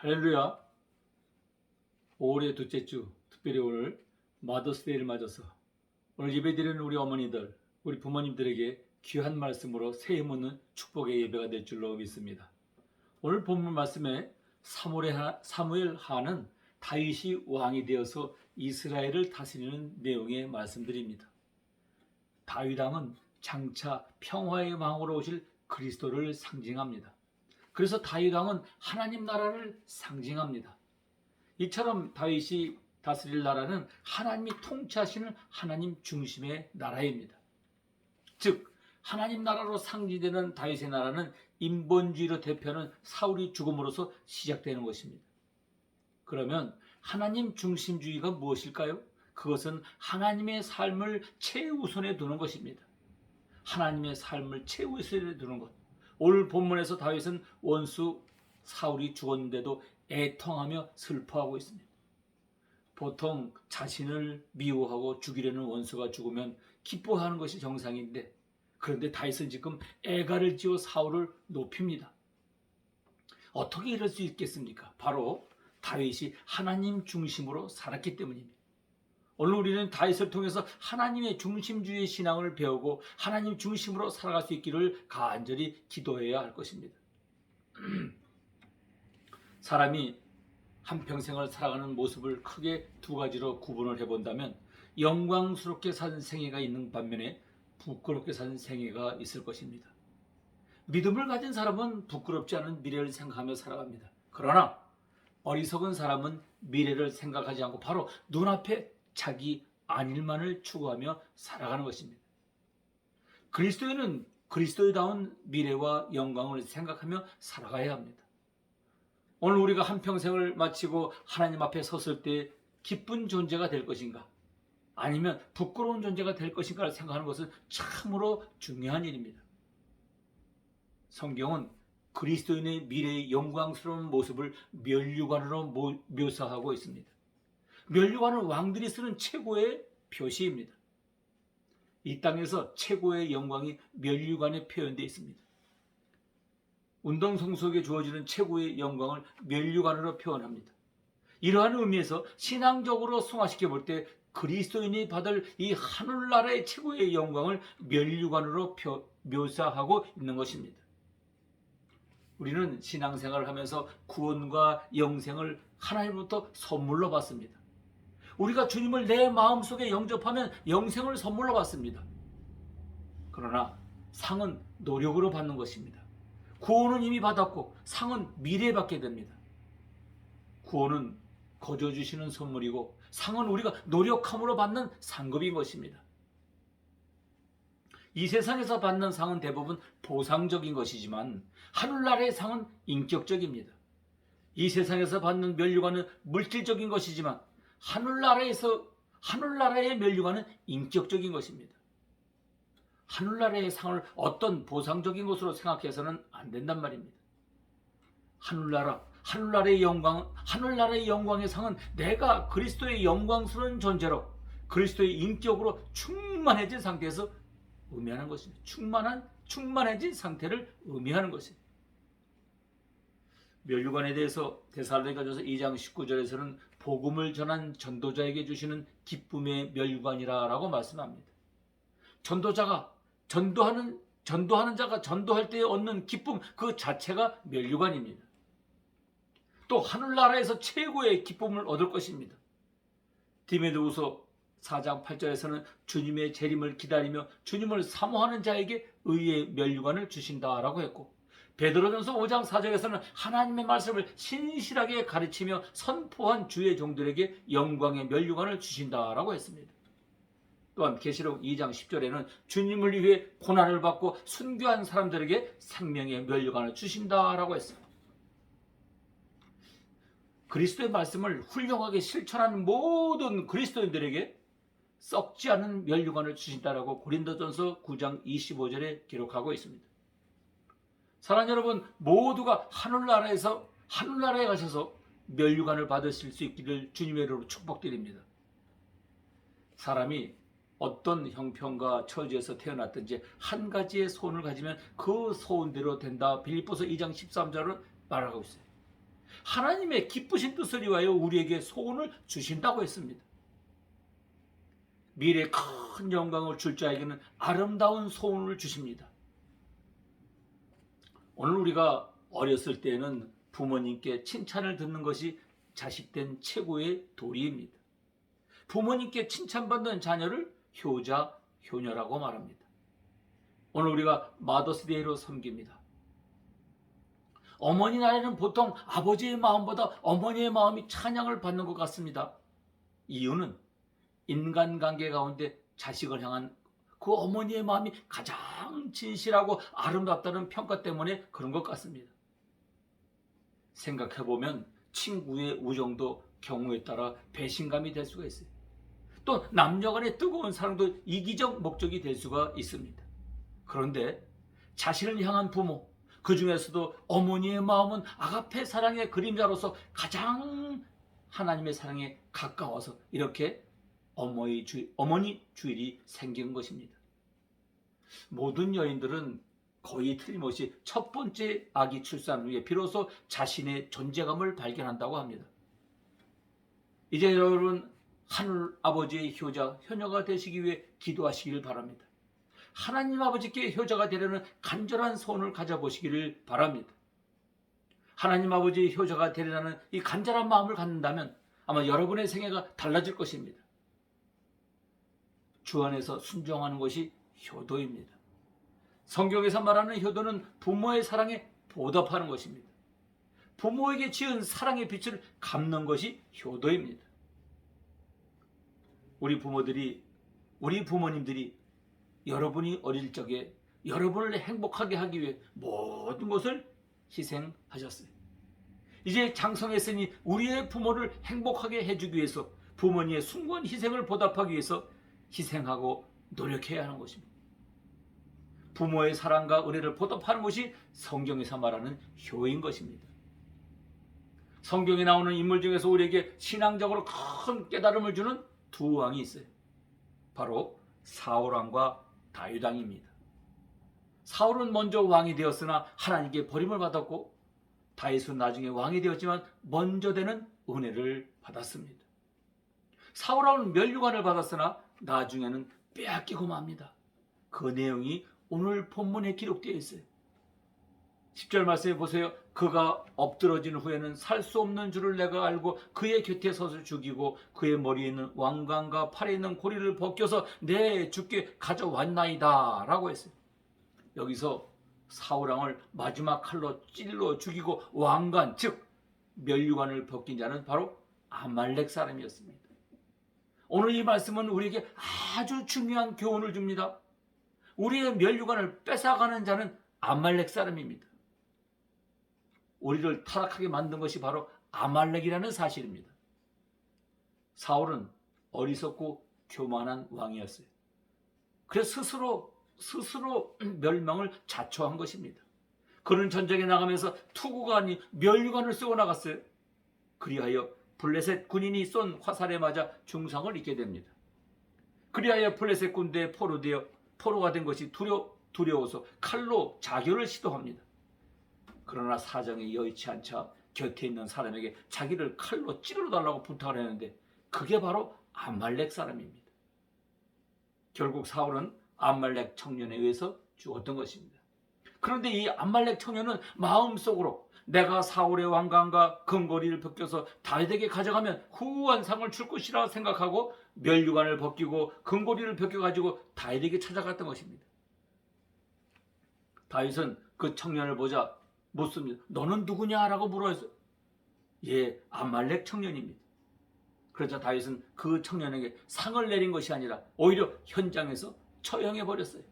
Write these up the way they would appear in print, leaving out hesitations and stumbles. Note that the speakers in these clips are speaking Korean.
할렐루야. 5월의 둘째 주, 특별히 오늘 마더스데이를 맞아서 오늘 예배드리는 우리 어머니들, 우리 부모님들에게 귀한 말씀으로 새해 묻는 축복의 예배가 될 줄로 믿습니다. 오늘 본문 말씀에 사무엘 하는 다윗이 왕이 되어서 이스라엘을 다스리는 내용의 말씀들입니다. 다윗 왕은 장차 평화의 왕으로 오실 그리스도를 상징합니다. 그래서 다윗 왕은 하나님 나라를 상징합니다. 이처럼 다윗이 다스릴 나라는 하나님이 통치하시는 하나님 중심의 나라입니다. 즉 하나님 나라로 상징되는 다윗의 나라는 인본주의로 대표하는 사울이 죽음으로써 시작되는 것입니다. 그러면 하나님 중심주의가 무엇일까요? 그것은 하나님의 삶을 최우선에 두는 것입니다. 하나님의 삶을 최우선에 두는 것. 오늘 본문에서 다윗은 원수 사울이 죽었는데도 애통하며 슬퍼하고 있습니다. 보통 자신을 미워하고 죽이려는 원수가 죽으면 기뻐하는 것이 정상인데, 그런데 다윗은 지금 애가를 지어 사울을 높입니다. 어떻게 이럴 수 있겠습니까? 바로 다윗이 하나님 중심으로 살았기 때문입니다. 오늘 우리는 다윗을 통해서 하나님의 중심주의 신앙을 배우고 하나님 중심으로 살아갈 수 있기를 간절히 기도해야 할 것입니다. 사람이 한평생을 살아가는 모습을 크게 두 가지로 구분을 해본다면 영광스럽게 사는 생애가 있는 반면에 부끄럽게 사는 생애가 있을 것입니다. 믿음을 가진 사람은 부끄럽지 않은 미래를 생각하며 살아갑니다. 그러나 어리석은 사람은 미래를 생각하지 않고 바로 눈앞에 자기 안일만을 추구하며 살아가는 것입니다. 그리스도인은 그리스도다운 미래와 영광을 생각하며 살아가야 합니다. 오늘 우리가 한평생을 마치고 하나님 앞에 섰을 때 기쁜 존재가 될 것인가, 아니면 부끄러운 존재가 될 것인가를 생각하는 것은 참으로 중요한 일입니다. 성경은 그리스도인의 미래의 영광스러운 모습을 면류관으로 묘사하고 있습니다. 면류관은 왕들이 쓰는 최고의 표시입니다. 이 땅에서 최고의 영광이 면류관에 표현되어 있습니다. 운동선수에게 주어지는 최고의 영광을 면류관으로 표현합니다. 이러한 의미에서 신앙적으로 승화시켜 볼 때 그리스도인이 받을 이 하늘나라의 최고의 영광을 면류관으로 묘사하고 있는 것입니다. 우리는 신앙생활을 하면서 구원과 영생을 하나님으로부터 선물로 받습니다. 우리가 주님을 내 마음속에 영접하면 영생을 선물로 받습니다. 그러나 상은 노력으로 받는 것입니다. 구원은 이미 받았고 상은 미래에 받게 됩니다. 구원은 거저 주시는 선물이고 상은 우리가 노력함으로 받는 상급인 것입니다. 이 세상에서 받는 상은 대부분 보상적인 것이지만 하늘나라의 상은 인격적입니다. 이 세상에서 받는 면류관은 물질적인 것이지만 하늘나라의 면류관은 인격적인 것입니다. 하늘나라의 상을 어떤 보상적인 것으로 생각해서는 안 된단 말입니다. 하늘나라의 영광의 상은 내가 그리스도의 영광스러운 존재로 그리스도의 인격으로 충만해진 상태에서 의미하는 것입니다. 충만해진 상태를 의미하는 것입니다. 면류관에 대해서 데살로니가전서 2장 19절에서는 복음을 전한 전도자에게 주시는 기쁨의 면류관이라고 말씀합니다. 전도하는 자가 전도할 때 얻는 기쁨 그 자체가 면류관입니다. 또 하늘나라에서 최고의 기쁨을 얻을 것입니다. 디모데후서 4장 8절에서는 주님의 재림을 기다리며 주님을 사모하는 자에게 의의 면류관을 주신다라고 했고, 베드로전서 5장 4절에서는 하나님의 말씀을 신실하게 가르치며 선포한 주의 종들에게 영광의 면류관을 주신다라고 했습니다. 또한 계시록 2장 10절에는 주님을 위해 고난을 받고 순교한 사람들에게 생명의 면류관을 주신다라고 했습니다. 그리스도의 말씀을 훌륭하게 실천하는 모든 그리스도인들에게 썩지 않은 면류관을 주신다라고 고린도전서 9장 25절에 기록하고 있습니다. 사랑하는 여러분, 모두가 하늘나라에 가셔서 면류관을 받으실 수 있기를 주님의 이름으로 축복드립니다. 사람이 어떤 형편과 처지에서 태어났든지 한 가지의 소원을 가지면 그 소원대로 된다. 빌립보서 2장 13절을 말하고 있어요. 하나님의 기쁘신 뜻을 위하여 우리에게 소원을 주신다고 했습니다. 미래에 큰 영광을 줄 자에게는 아름다운 소원을 주십니다. 오늘 우리가 어렸을 때는 부모님께 칭찬을 듣는 것이 자식된 최고의 도리입니다. 부모님께 칭찬받는 자녀를 효자, 효녀라고 말합니다. 오늘 우리가 마더스데이로 섬깁니다. 어머니 날에는 보통 아버지의 마음보다 어머니의 마음이 찬양을 받는 것 같습니다. 이유는 인간관계 가운데 자식을 향한 그 어머니의 마음이 가장 진실하고 아름답다는 평가 때문에 그런 것 같습니다. 생각해보면 친구의 우정도 경우에 따라 배신감이 될 수가 있어요. 또 남녀간의 뜨거운 사랑도 이기적 목적이 될 수가 있습니다. 그런데 자신을 향한 부모, 그 중에서도 어머니의 마음은 아가페 사랑의 그림자로서 가장 하나님의 사랑에 가까워서 이렇게 어머니 주일이 생긴 것입니다. 모든 여인들은 거의 틀림없이 첫 번째 아기 출산 후에 비로소 자신의 존재감을 발견한다고 합니다. 이제 여러분 하늘 아버지의 효자, 효녀가 되시기 위해 기도하시기를 바랍니다. 하나님 아버지께 효자가 되려는 간절한 소원을 가져보시기를 바랍니다. 하나님 아버지의 효자가 되려는 이 간절한 마음을 갖는다면 아마 여러분의 생애가 달라질 것입니다. 주 안에서 순종하는 것이 효도입니다. 성경에서 말하는 효도는 부모의 사랑에 보답하는 것입니다. 부모에게 지은 사랑의 빛을 갚는 것이 효도입니다. 우리 부모님들이 여러분이 어릴 적에 여러분을 행복하게 하기 위해 모든 것을 희생하셨어요. 이제 장성했으니 우리의 부모를 행복하게 해주기 위해서 부모님의 숭고한 희생을 보답하기 위해서 희생하고 노력해야 하는 것입니다. 부모의 사랑과 은혜를 보답하는 것이 성경에서 말하는 효인 것입니다. 성경에 나오는 인물 중에서 우리에게 신앙적으로 큰 깨달음을 주는 두 왕이 있어요. 바로 사울왕과 다윗왕입니다. 사울은 먼저 왕이 되었으나 하나님께 버림을 받았고 다윗은 나중에 왕이 되었지만 먼저 되는 은혜를 받았습니다. 사울왕은 면류관을 받았으나 나중에는 빼앗기고 맙니다. 그 내용이 오늘 본문에 기록되어 있어요. 10절 말씀해 보세요. 그가 엎드러진 후에는 살 수 없는 줄을 내가 알고 그의 곁에 서서 죽이고 그의 머리에 있는 왕관과 팔에 있는 고리를 벗겨서 내 주께 가져왔나이다 라고 했어요. 여기서 사울왕을 마지막 칼로 찔러 죽이고 왕관 즉 면류관을 벗긴 자는 바로 아말렉 사람이었습니다. 오늘 이 말씀은 우리에게 아주 중요한 교훈을 줍니다. 우리의 면류관을 뺏어가는 자는 아말렉 사람입니다. 우리를 타락하게 만든 것이 바로 아말렉이라는 사실입니다. 사울은 어리석고 교만한 왕이었어요. 그래서 스스로 멸망을 자초한 것입니다. 그는 전쟁에 나가면서 투구가 아닌 면류관을 쓰고 나갔어요. 그리하여 블레셋 군인이 쏜 화살에 맞아 중상을 입게 됩니다. 그리하여 블레셋 군대에 포로가 된 것이 두려워서 칼로 자결을 시도합니다. 그러나 사정이 여의치 않자 곁에 있는 사람에게 자기를 칼로 찌르러달라고 부탁을 했는데 그게 바로 아말렉 사람입니다. 결국 사울은 아말렉 청년에 의해서 죽었던 것입니다. 그런데 이 아말렉 청년은 마음속으로 내가 사울의 왕관과 금고리를 벗겨서 다윗에게 가져가면 후한 상을 줄 것이라 생각하고 면류관을 벗기고 금고리를 벗겨가지고 다윗에게 찾아갔던 것입니다. 다윗은 그 청년을 보자 묻습니다. 너는 누구냐라고 물어서 예, 아말렉 청년입니다. 그러자 다윗은 그 청년에게 상을 내린 것이 아니라 오히려 현장에서 처형해 버렸어요.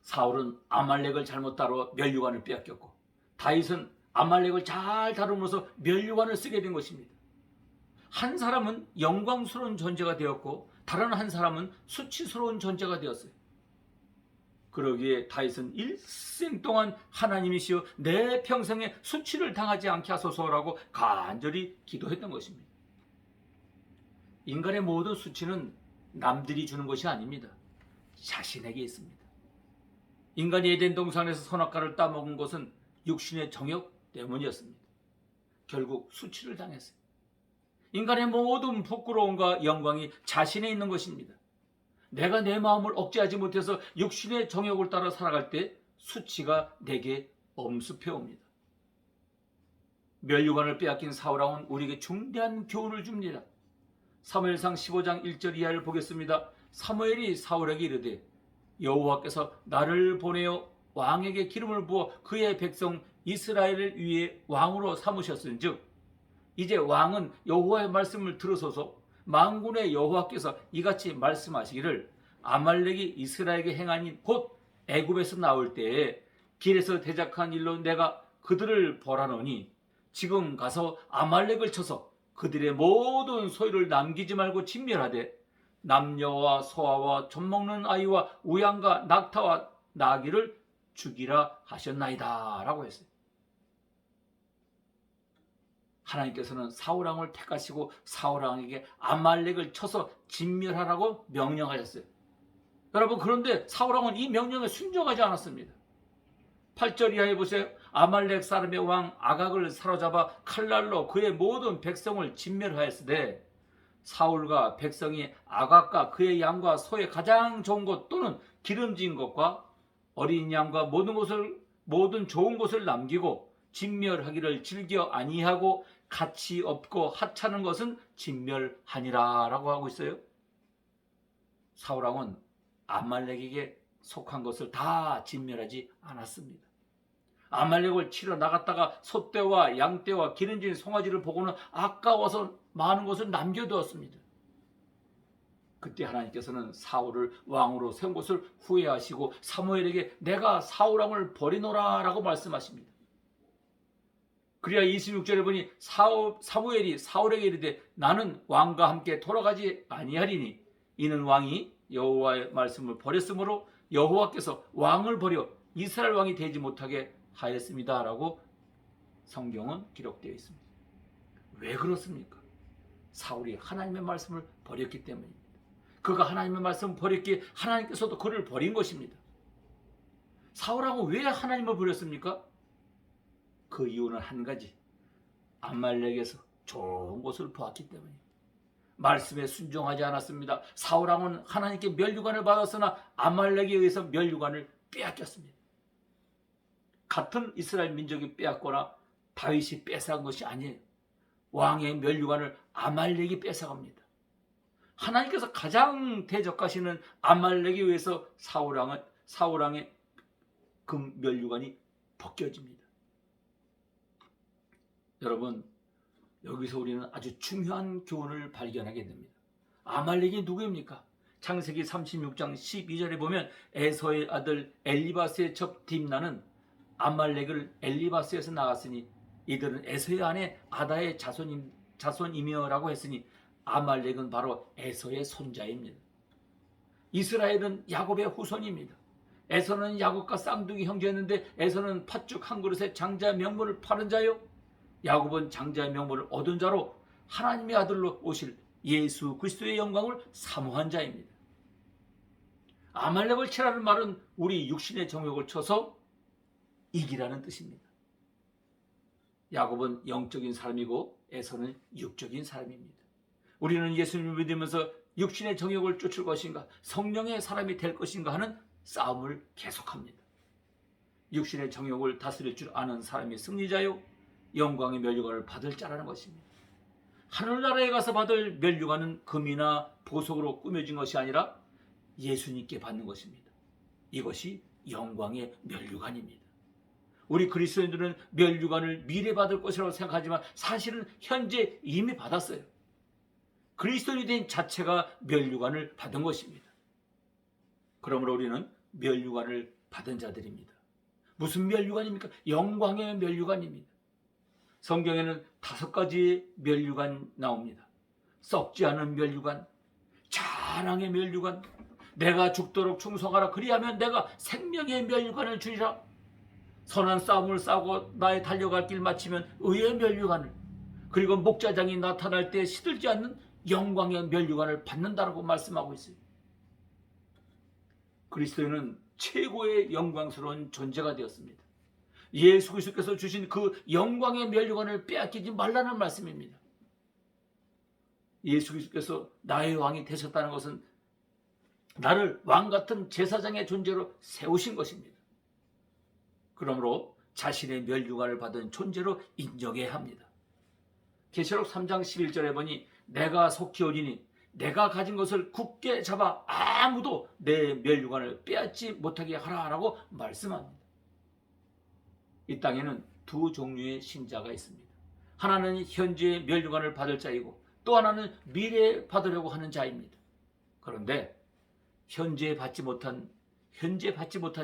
사울은 아말렉을 잘못 다루어 면류관을 빼앗겼고 다윗은 아말렉을 잘 다루면서 면류관을 쓰게 된 것입니다. 한 사람은 영광스러운 존재가 되었고 다른 한 사람은 수치스러운 존재가 되었어요. 그러기에 다윗은 일생 동안 하나님이시여 내 평생에 수치를 당하지 않게 하소서라고 간절히 기도했던 것입니다. 인간의 모든 수치는 남들이 주는 것이 아닙니다. 자신에게 있습니다. 인간이 에덴 동산에서 선악과를 따먹은 것은 육신의 정욕 때문이었습니다. 결국 수치를 당했어요. 인간의 모든 부끄러움과 영광이 자신에 있는 것입니다. 내가 내 마음을 억제하지 못해서 육신의 정욕을 따라 살아갈 때 수치가 내게 엄습해 옵니다. 면류관을 빼앗긴 사울왕은 우리에게 중대한 교훈을 줍니다. 사무엘상 15장 1절 이하를 보겠습니다. 사무엘이 사울에게 이르되 여호와께서 나를 보내어 왕에게 기름을 부어 그의 백성 이스라엘을 위해 왕으로 삼으셨은즉 이제 왕은 여호와의 말씀을 들으소서. 만군의 여호와께서 이같이 말씀하시기를 아말렉이 이스라엘에게 행한 일 곧 애굽에서 나올 때에 길에서 대적한 일로 내가 그들을 벌하노니 지금 가서 아말렉을 쳐서 그들의 모든 소유를 남기지 말고 진멸하되 남녀와 소아와 젖먹는 아이와 우양과 낙타와 나귀를 죽이라 하셨나이다 라고 했어요. 하나님께서는 사울왕을 택하시고 사울왕에게 아말렉을 쳐서 진멸하라고 명령하셨어요. 여러분, 그런데 사울왕은 이 명령에 순종하지 않았습니다. 8절 이하에 보세요. 아말렉 사람의 왕 아각을 사로잡아 칼날로 그의 모든 백성을 진멸하였으되 사울과 백성이 아각과 그의 양과 소의 가장 좋은 것 또는 기름진 것과 어린 양과 모든 좋은 것을 남기고 진멸하기를 즐겨 아니하고 가치 없고 하찮은 것은 진멸하니라 라고 하고 있어요. 사울왕은 아말렉에게 속한 것을 다 진멸하지 않았습니다. 아말렉을 치러 나갔다가 소떼와 양떼와 기름진 송아지를 보고는 아까워서 많은 것을 남겨두었습니다. 그때 하나님께서는 사울을 왕으로 세운 것을 후회하시고 사무엘에게 내가 사울왕을 버리노라 라고 말씀하십니다. 그래야 26절에 보니 사무엘이 사울에게 이르되 나는 왕과 함께 돌아가지 아니하리니 이는 왕이 여호와의 말씀을 버렸으므로 여호와께서 왕을 버려 이스라엘 왕이 되지 못하게 하였습니다 라고 성경은 기록되어 있습니다. 왜 그렇습니까? 사울이 하나님의 말씀을 버렸기 때문입니다. 그가 하나님의 말씀을 버렸기에 하나님께서도 그를 버린 것입니다. 사울왕은 왜 하나님을 버렸습니까? 그 이유는 한 가지, 아말렉에서 좋은 것을 보았기 때문입니다. 말씀에 순종하지 않았습니다. 사울왕은 하나님께 면류관을 받았으나 아말렉에 의해서 면류관을 빼앗겼습니다. 같은 이스라엘 민족이 빼앗거나 다윗이 뺏어간 것이 아니에요. 왕의 면류관을 아말렉이 뺏어갑니다. 하나님께서 가장 대적하시는 아말렉에 의해서 사울왕의 그 면류관이 벗겨집니다. 여러분, 여기서 우리는 아주 중요한 교훈을 발견하게 됩니다. 아말렉이 누구입니까? 창세기 36장 12절에 보면 에서의 아들 엘리바스의 첩 딥나는 아말렉을 엘리바스에서 나갔으니 이들은 에서의 아내 아다의 자손이며라고 했으니 아말렉은 바로 에서의 손자입니다. 이스라엘은 야곱의 후손입니다. 에서는 야곱과 쌍둥이 형제였는데 에서는 팥죽 한 그릇에 장자 명분을 파는 자요, 야곱은 장자의 명분을 얻은 자로 하나님의 아들로 오실 예수 그리스도의 영광을 사모한 자입니다. 아말렉을 치라는 말은 우리 육신의 정욕을 쳐서 이기라는 뜻입니다. 야곱은 영적인 사람이고 에서는 육적인 사람입니다. 우리는 예수님을 믿으면서 육신의 정욕을 쫓을 것인가, 성령의 사람이 될 것인가 하는 싸움을 계속합니다. 육신의 정욕을 다스릴 줄 아는 사람이 승리자요, 영광의 면류관을 받을 자라는 것입니다. 하늘나라에 가서 받을 면류관은 금이나 보석으로 꾸며진 것이 아니라 예수님께 받는 것입니다. 이것이 영광의 면류관입니다. 우리 그리스도인들은 면류관을 미래 받을 것이라고 생각하지만 사실은 현재 이미 받았어요. 그리스도인이 된 자체가 면류관을 받은 것입니다. 그러므로 우리는 면류관을 받은 자들입니다. 무슨 면류관입니까? 영광의 면류관입니다. 성경에는 5가지의 면류관 나옵니다. 썩지 않은 면류관, 자랑의 면류관, 내가 죽도록 충성하라 그리하면 내가 생명의 면류관을 주리라, 선한 싸움을 싸고 나의 달려갈 길 마치면 의의 면류관을, 그리고 목자장이 나타날 때 시들지 않는 영광의 면류관을 받는다라고 말씀하고 있어요. 그리스도인은 최고의 영광스러운 존재가 되었습니다. 예수 그리스도께서 주신 그 영광의 면류관을 빼앗기지 말라는 말씀입니다. 예수 그리스도께서 나의 왕이 되셨다는 것은 나를 왕같은 제사장의 존재로 세우신 것입니다. 그러므로 자신의 면류관을 받은 존재로 인정해야 합니다. 계시록 3장 11절에 보니 내가 속히 오리니 내가 가진 것을 굳게 잡아 아무도 내 면류관을 빼앗지 못하게 하라라고 말씀합니다. 이 땅에는 두 종류의 신자가 있습니다. 하나는 현재의 면류관을 받을 자이고 또 하나는 미래에 받으려고 하는 자입니다. 그런데 현재 받지 못한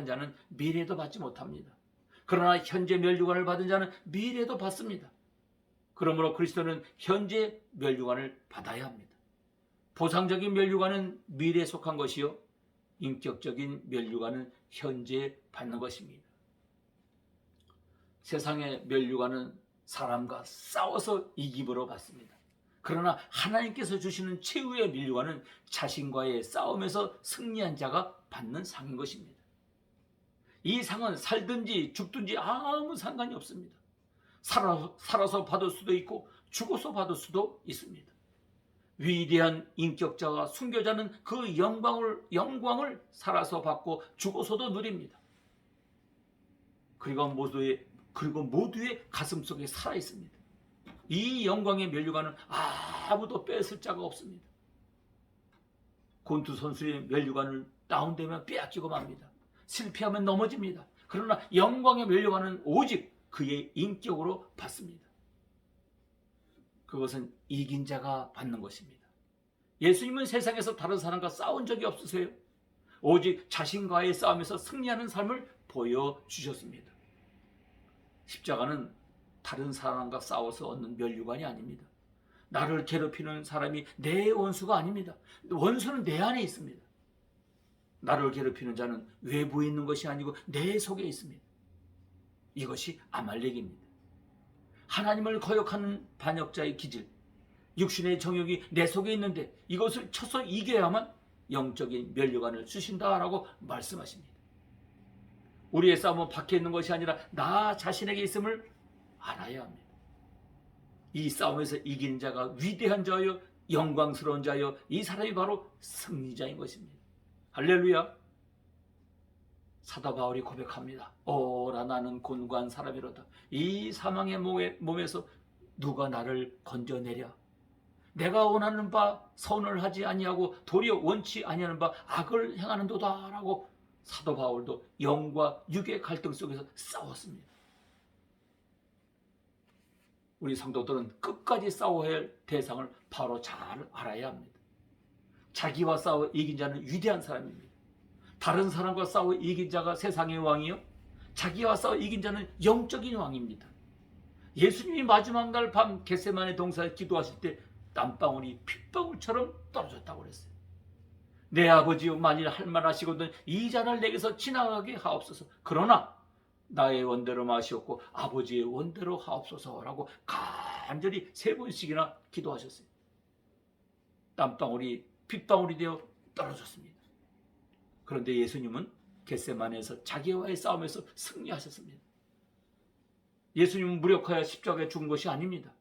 자는 미래에도 받지 못합니다. 그러나 현재 면류관을 받은 자는 미래에도 받습니다. 그러므로 그리스도는 현재 면류관을 받아야 합니다. 보상적인 면류관은 미래에 속한 것이요, 인격적인 면류관은 현재에 받는 것입니다. 세상의 면류관은 사람과 싸워서 이김으로 받습니다. 그러나 하나님께서 주시는 최후의 면류관은 자신과의 싸움에서 승리한 자가 받는 상인 것입니다. 이 상은 살든지 죽든지 아무 상관이 없습니다. 살아서 받을 수도 있고 죽어서 받을 수도 있습니다. 위대한 인격자와 순교자는 그 영광을 살아서 받고 죽어서도 누립니다. 그리고 모두의 가슴속에 살아 있습니다. 이 영광의 면류관은 아무도 뺏을 자가 없습니다. 권투 선수의 면류관을 다운되면 빼앗기고 맙니다. 실패하면 넘어집니다. 그러나 영광의 면류관은 오직 그의 인격으로 받습니다. 그것은 이긴 자가 받는 것입니다. 예수님은 세상에서 다른 사람과 싸운 적이 없으세요. 오직 자신과의 싸움에서 승리하는 삶을 보여주셨습니다. 십자가는 다른 사람과 싸워서 얻는 면류관이 아닙니다. 나를 괴롭히는 사람이 내 원수가 아닙니다. 원수는 내 안에 있습니다. 나를 괴롭히는 자는 외부에 있는 것이 아니고 내 속에 있습니다. 이것이 아말렉입니다. 하나님을 거역하는 반역자의 기질, 육신의 정욕이 내 속에 있는데 이것을 쳐서 이겨야만 영적인 면류관을 주신다라고 말씀하십니다. 우리의 싸움은 밖에 있는 것이 아니라 나 자신에게 있음을 알아야 합니다. 이 싸움에서 이기는 자가 위대한 자여 영광스러운 자여 이 사람이 바로 승리자인 것입니다. 할렐루야. 사도 바울이 고백합니다. 오라 나는 곤고한 사람이로다. 이 사망의 몸에서 누가 나를 건져내랴. 내가 원하는 바 선을 하지 아니하고 도리어 원치 아니하는 바 악을 행하는도다 라고 사도 바울도 영과 육의 갈등 속에서 싸웠습니다. 우리 성도들은 끝까지 싸워야 할 대상을 바로 잘 알아야 합니다. 자기와 싸워 이긴 자는 위대한 사람입니다. 다른 사람과 싸워 이긴 자가 세상의 왕이요, 자기와 싸워 이긴 자는 영적인 왕입니다. 예수님이 마지막 날 밤 겟세마네 동산에 기도하실 때 땀방울이 핏방울처럼 떨어졌다고 그랬어요. 내 아버지여, 만일 할 만하시거든 이 잔을 내게서 지나가게 하옵소서. 그러나 나의 원대로 마시옵고 아버지의 원대로 하옵소서라고 간절히 3번씩이나 기도하셨어요. 땀방울이 핏방울이 되어 떨어졌습니다. 그런데 예수님은 겟세마네에서 자기와의 싸움에서 승리하셨습니다. 예수님은 무력하여 십자가에 죽은 것이 아닙니다.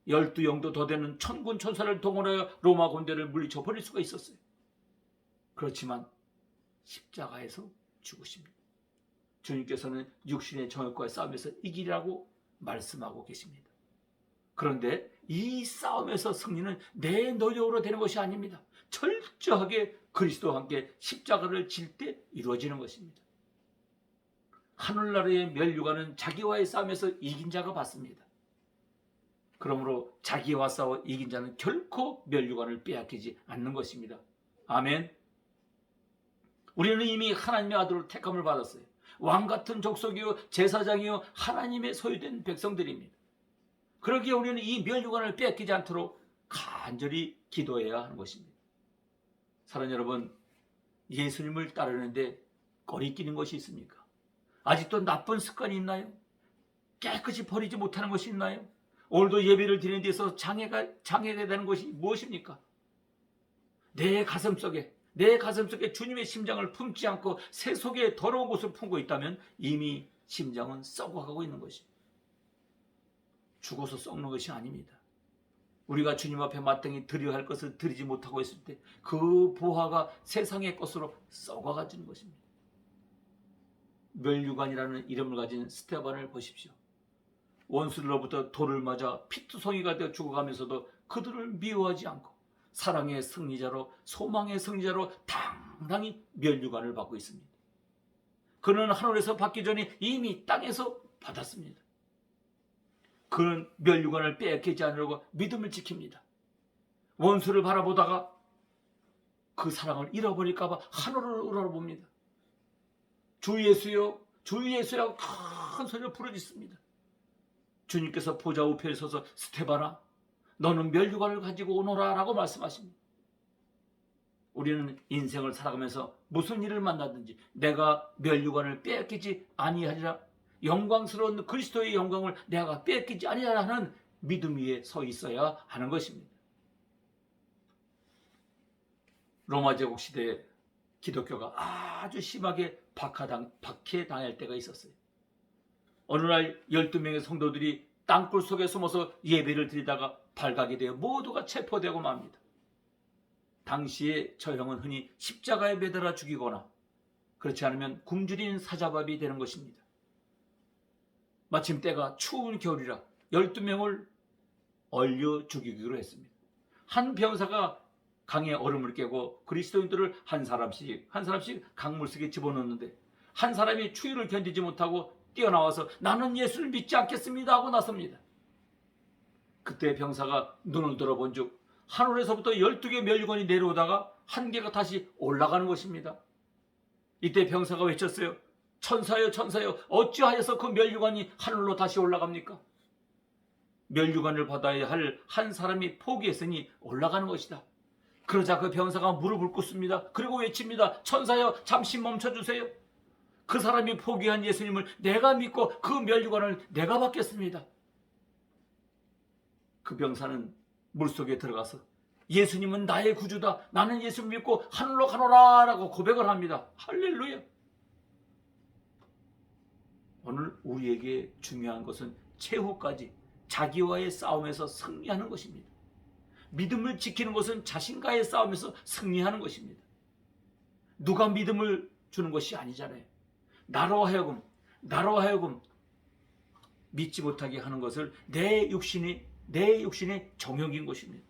12영도 더 되는 천군 천사를 동원하여 로마 군대를 물리쳐 버릴 수가 있었어요. 그렇지만 십자가에서 죽으십니다. 주님께서는 육신의 정욕과의 싸움에서 이기라고 말씀하고 계십니다. 그런데 이 싸움에서 승리는 내 노력으로 되는 것이 아닙니다. 철저하게 그리스도와 함께 십자가를 질 때 이루어지는 것입니다. 하늘나라의 면류관은 자기와의 싸움에서 이긴 자가 받습니다. 그러므로 자기와 싸워 이긴 자는 결코 면류관을 빼앗기지 않는 것입니다. 아멘. 우리는 이미 하나님의 아들로 택함을 받았어요. 왕같은 족속이요 제사장이요 하나님의 소유된 백성들입니다. 그러기에 우리는 이 면류관을 빼앗기지 않도록 간절히 기도해야 하는 것입니다. 사랑하는 여러분, 예수님을 따르는데 거리끼는 것이 있습니까? 아직도 나쁜 습관이 있나요? 깨끗이 버리지 못하는 것이 있나요? 오늘도 예배를 드리는 데 있어서 장애가 되는 것이 무엇입니까? 내 가슴 속에 주님의 심장을 품지 않고 새 속에 더러운 것을 품고 있다면 이미 심장은 썩어가고 있는 것입니다. 죽어서 썩는 것이 아닙니다. 우리가 주님 앞에 마땅히 드려야 할 것을 드리지 못하고 있을 때 그 보화가 세상의 것으로 썩어가지는 것입니다. 멸류관이라는 이름을 가진 스테반을 보십시오. 원수들로부터 돌을 맞아 피투성이가 되어 죽어가면서도 그들을 미워하지 않고 사랑의 승리자로, 소망의 승리자로 당당히 멸류관을 받고 있습니다. 그는 하늘에서 받기 전에 이미 땅에서 받았습니다. 그는 멸류관을 빼앗기지 않으려고 믿음을 지킵니다. 원수를 바라보다가 그 사랑을 잃어버릴까 봐 하늘을 우러러봅니다. 주 예수여, 주 예수라고 큰 소리로 부르짖습니다. 주님께서 보좌 우편에 서서 스테반아, 너는 멸류관을 가지고 오너라 라고 말씀하십니다. 우리는 인생을 살아가면서 무슨 일을 만나든지 내가 멸류관을 빼앗기지 아니하리라, 영광스러운 그리스도의 영광을 내가 빼앗기지 아니하리라 하는 믿음 위에 서 있어야 하는 것입니다. 로마 제국 시대에 기독교가 아주 심하게 박해당할 때가 있었어요. 어느 날 12명의 성도들이 땅굴 속에 숨어서 예배를 드리다가 발각이 되어 모두가 체포되고 맙니다. 당시에 저 형은 흔히 십자가에 매달아 죽이거나 그렇지 않으면 굶주린 사자밥이 되는 것입니다. 마침 때가 추운 겨울이라 12명을 얼려 죽이기로 했습니다. 한 병사가 강에 얼음을 깨고 그리스도인들을 한 사람씩 강물 속에 집어넣는데 한 사람이 추위를 견디지 못하고 뛰어나와서 나는 예수를 믿지 않겠습니다 하고 나섭니다. 그때 병사가 눈을 들어본 즉 하늘에서부터 12개 멸류관이 내려오다가 한 개가 다시 올라가는 것입니다. 이때 병사가 외쳤어요. 천사여 천사여, 어찌하여서 그 멸류관이 하늘로 다시 올라갑니까? 멸류관을 받아야 할 한 사람이 포기했으니 올라가는 것이다. 그러자 그 병사가 무릎을 꿇습니다. 그리고 외칩니다. 천사여, 잠시 멈춰주세요. 그 사람이 포기한 예수님을 내가 믿고 그 멸류관을 내가 받겠습니다. 그 병사는 물속에 들어가서 예수님은 나의 구주다, 나는 예수 믿고 하늘로 가노라 라고 고백을 합니다. 할렐루야. 오늘 우리에게 중요한 것은 최후까지 자기와의 싸움에서 승리하는 것입니다. 믿음을 지키는 것은 자신과의 싸움에서 승리하는 것입니다. 누가 믿음을 주는 것이 아니잖아요. 나로 하여금 믿지 못하게 하는 것을 내 육신의 정욕인 것입니다.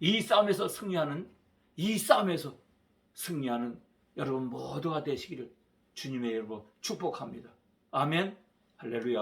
이 싸움에서 승리하는 여러분 모두가 되시기를 주님의 이름으로 축복합니다. 아멘. 할렐루야.